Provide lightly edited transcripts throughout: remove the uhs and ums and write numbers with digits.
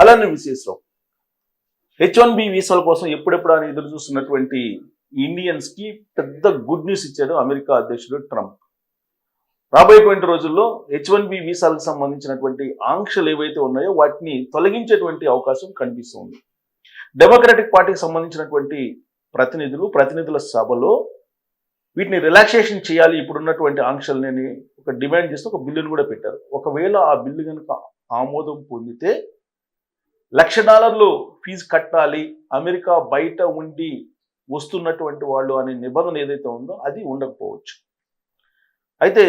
అలానే విశేషం H1B వీసాల కోసం ఎప్పుడెప్పుడు అని ఎదురు చూస్తున్నటువంటి ఇండియన్స్ కి పెద్ద గుడ్ న్యూస్ ఇచ్చాడు అమెరికా అధ్యక్షుడు ట్రంప్. రాబోయేటువంటి రోజుల్లో H1B వీసాలకు సంబంధించినటువంటి ఆంక్షలు ఏవైతే ఉన్నాయో వాటిని తొలగించేటువంటి అవకాశం కనిపిస్తుంది. డెమోక్రటిక్ పార్టీకి సంబంధించినటువంటి ప్రతినిధుల సభలో వీటిని రిలాక్సేషన్ చేయాలి ఇప్పుడున్నటువంటి ఆంక్షలని ఒక డిమాండ్ చేస్తూ ఒక బిల్లును కూడా పెట్టారు. ఒకవేళ ఆ బిల్లు కనుక ఆమోదం పొందితే $1,00,000 ఫీజు కట్టాలి అమెరికా బయట ఉండి వస్తున్నటువంటి వాళ్ళు అనే నిబంధన ఏదైతే ఉందో అది ఉండకపోవచ్చు. అయితే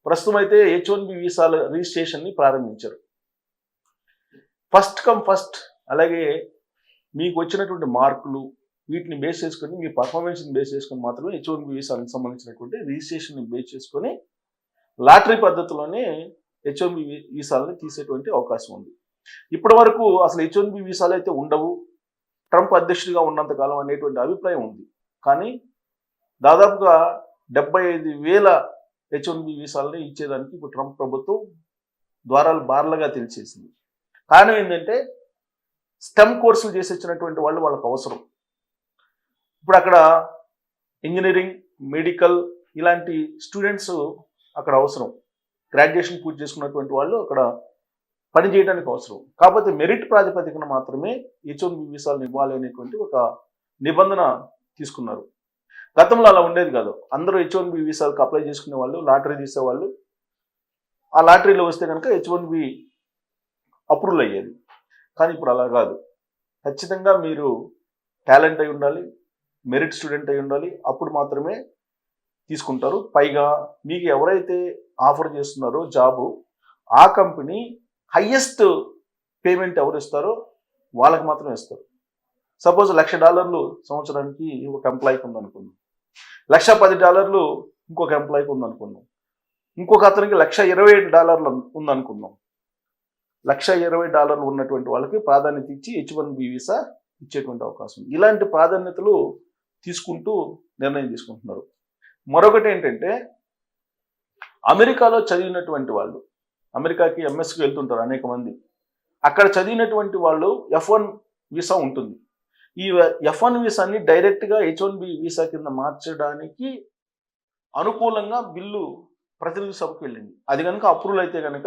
ప్రస్తుతం అయితే H1B వీసాల రిజిస్ట్రేషన్ని ప్రారంభించారు. ఫస్ట్ కమ్ ఫస్ట్, అలాగే మీకు వచ్చినటువంటి మార్కులు వీటిని బేస్ చేసుకొని మీ పర్ఫార్మెన్స్ని బేస్ చేసుకొని మాత్రమే H1B వీసాలకు సంబంధించినటువంటి రిజిస్ట్రేషన్ని బేస్ చేసుకొని లాటరీ పద్ధతిలోనే H1B వీసాలను తీసేటువంటి అవకాశం ఉంది. ఇప్పటి వరకు అసలు H1B వీసాలు అయితే ఉండవు ట్రంప్ అధ్యక్షుడిగా ఉన్నంతకాలం అనేటువంటి అభిప్రాయం ఉంది. కానీ దాదాపుగా 75,000 H1B వీసాలని ఇచ్చేదానికి ఇప్పుడు ట్రంప్ ప్రభుత్వం ద్వారాలు బార్లగా తెలిసేసింది. కారణం ఏంటంటే స్టెమ్ కోర్సులు చేసి వచ్చినటువంటి వాళ్ళు వాళ్ళకు అవసరం. ఇప్పుడు అక్కడ ఇంజనీరింగ్, మెడికల్ ఇలాంటి స్టూడెంట్స్ అక్కడ అవసరం. గ్రాడ్యుయేషన్ పూర్తి చేసుకున్నటువంటి వాళ్ళు అక్కడ పని చేయడానికి అవసరం. కాకపోతే మెరిట్ ప్రాతిపదికన మాత్రమే H1B వీసాలను ఇవ్వాలి అనేటువంటి ఒక నిబంధన తీసుకున్నారు. గతంలో అలా ఉండేది కాదు. అందరూ H1B వీసాలకు అప్లై చేసుకునే వాళ్ళు, లాటరీ తీసేవాళ్ళు. ఆ లాటరీలో వస్తే కనుక H1B అప్రూవల్ అయ్యేది. కానీ ఇప్పుడు అలా కాదు. ఖచ్చితంగా మీరు టాలెంట్ అయి ఉండాలి, మెరిట్ స్టూడెంట్ అయి ఉండాలి, అప్పుడు మాత్రమే తీసుకుంటారు. పైగా మీకు ఎవరైతే ఆఫర్ చేస్తున్నారో జాబు, ఆ కంపెనీ హయ్యెస్ట్ పేమెంట్ ఎవరు ఇస్తారో వాళ్ళకి మాత్రమే ఇస్తారు. సపోజ్ $1,00,000 సంవత్సరానికి ఒక ఎంప్లాయీకి ఉందనుకుందాం, $110 ఇంకొక ఎంప్లాయీకి ఉందనుకుందాం, ఇంకొక అతనికి $120 ఉందనుకుందాం. $120 ఉన్నటువంటి వాళ్ళకి ప్రాధాన్యత ఇచ్చి H1B వీసా ఇచ్చేటువంటి అవకాశం. ఇలాంటి ప్రాధాన్యతలు తీసుకుంటూ నిర్ణయం తీసుకుంటున్నారు. మరొకటి ఏంటంటే అమెరికాలో చదివినటువంటి వాళ్ళు, అమెరికాకి ఎంఎస్కి వెళ్తుంటారు అనేక మంది, అక్కడ చదివినటువంటి వాళ్ళు F1 వీసా ఉంటుంది. ఈ F1 వీసాని డైరెక్ట్గా H1B వీసా కింద మార్చడానికి అనుకూలంగా బిల్లు ప్రతినిధి సభకు వెళ్ళింది. అది కనుక అప్రూవల్ అయితే కనుక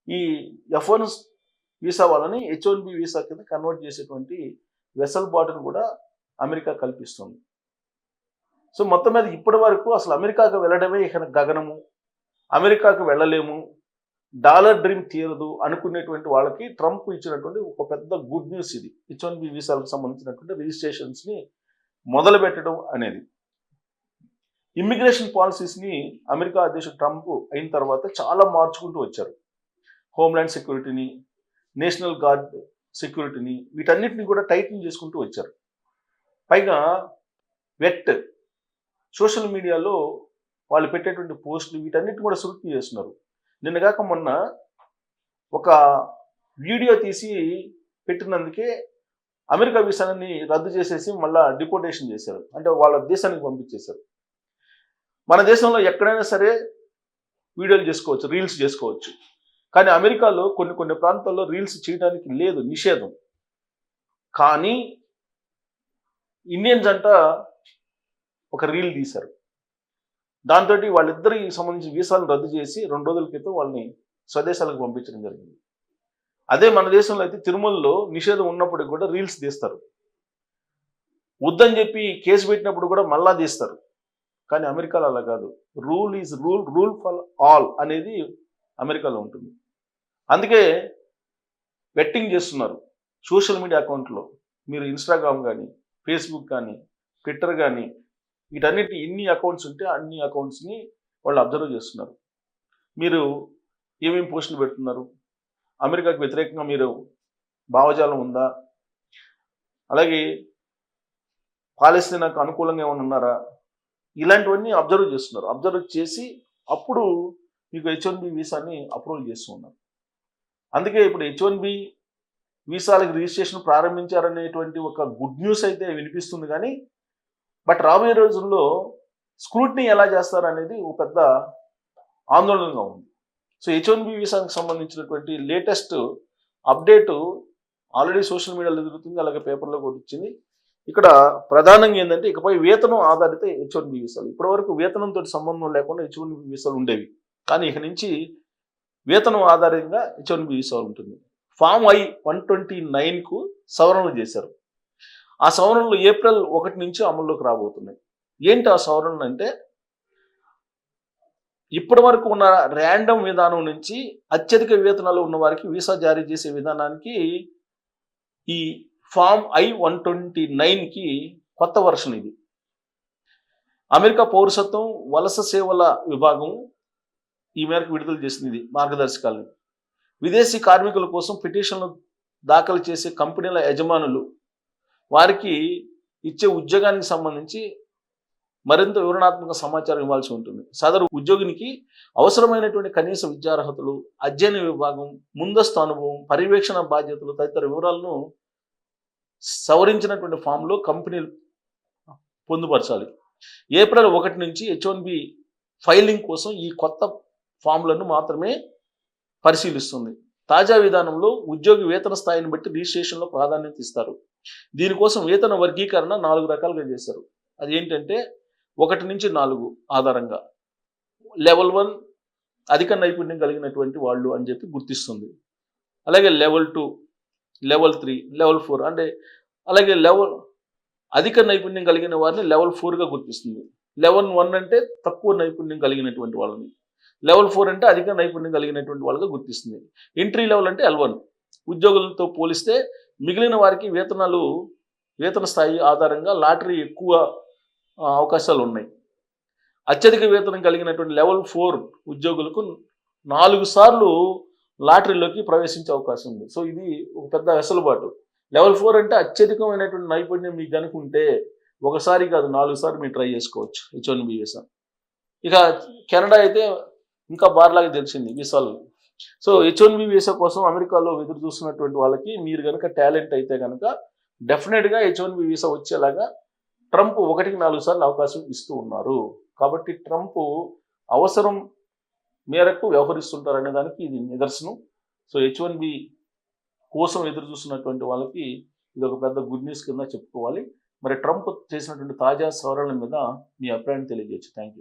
ఈ F1 వీసా వాళ్ళని H1B వీసా కింద కన్వర్ట్ చేసేటువంటి వెసలుబాటును కూడా అమెరికా కల్పిస్తుంది. సో మొత్తం మీద ఇప్పటి వరకు అసలు అమెరికాకు వెళ్ళడమే ఇక గగనము, అమెరికాకు వెళ్ళలేము, డాలర్ డ్రీమ్ తీరదు అనుకునేటువంటి వాళ్ళకి ట్రంప్ ఇచ్చినటువంటి ఒక పెద్ద గుడ్ న్యూస్ ఇది. H1B వీసాలకు సంబంధించినటువంటి రిజిస్ట్రేషన్స్ని మొదలు పెట్టడం అనేది. ఇమ్మిగ్రేషన్ పాలసీస్ని అమెరికా అధ్యక్షుడు ట్రంప్ అయిన తర్వాత చాలా మార్చుకుంటూ వచ్చారు. హోమ్ల్యాండ్ సెక్యూరిటీని, నేషనల్ గార్డ్ సెక్యూరిటీని, వీటన్నిటిని కూడా టైటిల్ చేసుకుంటూ వచ్చారు. పైగా సోషల్ మీడియాలో వాళ్ళు పెట్టేటువంటి పోస్టులు వీటన్నిటిని కూడా సురుక్తి చేస్తున్నారు. నిన్నగాక మొన్న ఒక వీడియో తీసి పెట్టినందుకే అమెరికా వీసాని రద్దు చేసేసి మళ్ళీ డిపోర్టేషన్ చేశారు. అంటే వాళ్ళ దేశానికి పంపించేశారు. మన దేశంలో ఎక్కడైనా సరే వీడియోలు చేసుకోవచ్చు, రీల్స్ చేసుకోవచ్చు. కానీ అమెరికాలో కొన్ని ప్రాంతాల్లో రీల్స్ చేయడానికి లేదు, నిషేధం. కానీ ఇండియన్స్ అంట ఒక రీల్ తీశారు. దాంతో వాళ్ళిద్దరికి సంబంధించిన వీసాలను రద్దు చేసి 2 రోజుల క్రితం వాళ్ళని స్వదేశాలకు పంపించడం జరిగింది. అదే మన దేశంలో అయితే తిరుమలలో నిషేధం ఉన్నప్పుడు కూడా రీల్స్ తీస్తారు. వద్దని చెప్పి కేసు పెట్టినప్పుడు కూడా మళ్ళా తీస్తారు. కానీ అమెరికాలో అలా కాదు. Rule is rule for all అనేది అమెరికాలో ఉంటుంది. అందుకే వెట్టింగ్ చేస్తున్నారు సోషల్ మీడియా అకౌంట్లో. మీరు ఇన్స్టాగ్రామ్ కానీ, ఫేస్బుక్ కానీ, ట్విట్టర్ కానీ, వీటన్నిటి ఎన్ని అకౌంట్స్ ఉంటే అన్ని అకౌంట్స్ని వాళ్ళు అబ్జర్వ్ చేస్తున్నారు. మీరు ఏమేమి పోస్టులు పెడుతున్నారు, అమెరికాకు వ్యతిరేకంగా మీరు భావజాలం ఉందా, అలాగే పాలస్తీనాకు అనుకూలంగా ఏమైనా ఉన్నారా, ఇలాంటివన్నీ అబ్జర్వ్ చేస్తున్నారు. అబ్జర్వ్ చేసి అప్పుడు మీకు H1B వీసాని అప్రూవల్ చేస్తూ ఉన్నారు. అందుకే ఇప్పుడు H1B వీసాలకు రిజిస్ట్రేషన్ ప్రారంభించారనేటువంటి ఒక గుడ్ న్యూస్ అయితే వినిపిస్తుంది. కానీ బట్ రాబోయే రోజుల్లో స్క్రూటినీ ఎలా చేస్తారనేది ఒక పెద్ద ఆందోళనగా ఉంది. సో H1B వీసాకు సంబంధించినటువంటి లేటెస్ట్ అప్డేటు ఆల్రెడీ సోషల్ మీడియాలో తిరుగుతుంది, అలాగే పేపర్లో కూడా వచ్చింది. ఇక్కడ ప్రధానంగా ఏంటంటే ఇకపై వేతనం ఆధారిత H1B వీసాలు. ఇప్పటివరకు వేతనంతో సంబంధం లేకుండా H1B వీసాలు ఉండేవి. కానీ ఇక నుంచి వేతనం ఆధారంగా H1B వీసాలు ఉంటుంది. ఫామ్ I-129కు సవరణలు చేశారు. ఆ సవరణలు ఏప్రిల్ 1 నుంచి అమల్లోకి రాబోతున్నాయి. ఏంటి ఆ సవరణలు అంటే, ఇప్పటి వరకు ఉన్న ర్యాండమ్ విధానం నుంచి అత్యధిక వేతనాలు ఉన్న వారికి వీసా జారీ చేసే విధానానికి ఈ ఫామ్ I-129కి కొత్త వర్షన్ ఇది. అమెరికా పౌరసత్వం వలస సేవల విభాగం ఈ మేరకు విడుదల చేసింది ఇది మార్గదర్శకాలను. విదేశీ కార్మికుల కోసం పిటిషన్లు దాఖలు చేసే కంపెనీల యజమానులు వారికి ఇచ్చే ఉద్యోగానికి సంబంధించి మరింత వివరణాత్మక సమాచారం ఇవ్వాల్సి ఉంటుంది. సదరు ఉద్యోగినికి అవసరమైనటువంటి కనీస విద్యార్హతలు, అధ్యయన విభాగం, ముందస్తు అనుభవం, పర్యవేక్షణ బాధ్యతలు తదితర వివరాలను సవరించినటువంటి ఫామ్లో కంపెనీలు పొందుపరచాలి. ఏప్రిల్ 1 నుంచి H1B ఫైలింగ్ కోసం ఈ కొత్త ఫామ్లను మాత్రమే పరిశీలిస్తుంది. తాజా విధానంలో ఉద్యోగి వేతన స్థాయిని బట్టి రిజిస్ట్రేషన్లో ప్రాధాన్యత ఇస్తారు. దీనికోసం వేతన వర్గీకరణ 4 రకాలుగా చేశారు. అది ఏంటంటే 1 నుంచి 4 ఆధారంగా లెవెల్ 1 అధిక నైపుణ్యం కలిగినటువంటి వాళ్ళు అని చెప్పి గుర్తిస్తుంది. అలాగే లెవెల్ 2, లెవెల్ 3, లెవెల్ 4 అంటే అలాగే అధిక నైపుణ్యం కలిగిన వారిని లెవెల్ 4గా గుర్తిస్తుంది. లెవెల్ 1 అంటే తక్కువ నైపుణ్యం కలిగినటువంటి వాళ్ళని, లెవెల్ 4 అంటే అధిక నైపుణ్యం కలిగినటువంటి వాళ్ళగా గుర్తిస్తుంది. ఎంట్రీ లెవెల్ అంటే L1. ఉద్యోగులతో పోలిస్తే మిగిలిన వారికి వేతన స్థాయి ఆధారంగా లాటరీ ఎక్కువ అవకాశాలు ఉన్నాయి. అత్యధిక వేతనం కలిగినటువంటి లెవెల్ 4 ఉద్యోగులకు 4 సార్లు లాటరీలోకి ప్రవేశించే అవకాశం ఉంది. సో ఇది ఒక పెద్ద వెసులుబాటు. లెవెల్ 4 అంటే అత్యధికమైనటువంటి నైపుణ్యం మీకు కనుకుంటే ఒకసారి కాదు 4 సార్లు మీరు ట్రై చేసుకోవచ్చు H1B వీసా. ఇక కెనడా అయితే ఇంకా బార్లాగా తెలిసింది వీసాలు. సో H1B వీసా కోసం అమెరికాలో ఎదురు చూస్తున్నటువంటి వాళ్ళకి మీరు కనుక టాలెంట్ అయితే కనుక డెఫినెట్గా H1B వీసా వచ్చేలాగా ట్రంప్ 1కి 4 సార్లు అవకాశం ఇస్తూ ఉన్నారు. కాబట్టి ట్రంప్ అవసరం మేరకు వ్యవహరిస్తుంటారనే దానికి ఇది నిదర్శనం. సో H1B కోసం ఎదురు చూస్తున్నటువంటి వాళ్ళకి ఇది ఒక పెద్ద గుడ్ న్యూస్ కింద చెప్పుకోవాలి. మరి ట్రంప్ చేసినటువంటి తాజా సవరణల మీద మీ అభిప్రాయాన్ని తెలియజేయచ్చు. Thank you.